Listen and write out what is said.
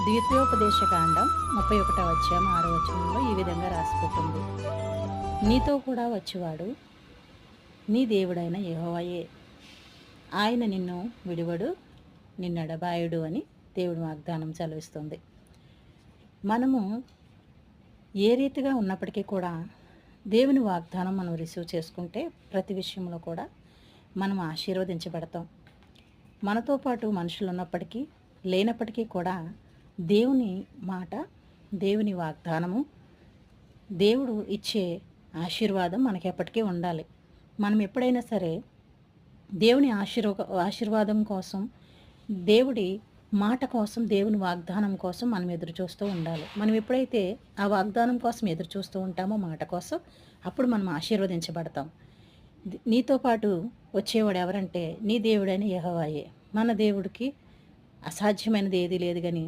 ద్వితీయోపదేశకాండం 31వ అధ్యాయం 6వ వచనంలో ఈ విధంగా రాసిపెట్టింది. నీతో కూడా వచ్చేవాడు నీ దేవుడైన యెహోవాయే. ఆయన నిన్ను విడువడు, నిన్నెడబాయడు అని దేవుడు వాగ్దానం సెలవిస్తుంది. మనము ఏ రీతిగా ఉన్నప్పటికీ కూడా దేవుని వాగ్దానం మనం రిసీవ్ చేసుకుంటే ప్రతి విషయంలో కూడా మనం ఆశీర్వదించబడతాం. మనతో పాటు మనుషులు ఉన్నప్పటికీ లేనప్పటికీ కూడా దేవుని మాట, దేవుని వాగ్దానము, దేవుడు ఇచ్చే ఆశీర్వాదం మనకి ఎప్పటికీ ఉండాలి. మనం ఎప్పుడైనా సరే దేవుని ఆశీర్వాదం కోసం, దేవుడి మాట కోసం, దేవుని వాగ్దానం కోసం మనం ఎదురు చూస్తూ ఉండాలి. మనం ఎప్పుడైతే ఆ వాగ్దానం కోసం ఎదురు చూస్తూ ఉంటామో, మాట కోసం, అప్పుడు మనం ఆశీర్వదించబడతాం. నీతో పాటు వచ్చేవాడు ఎవరంటే నీ దేవుడైన యెహోవాయే. మన దేవుడికి అసాధ్యమైనది ఏదీ లేదు కానీ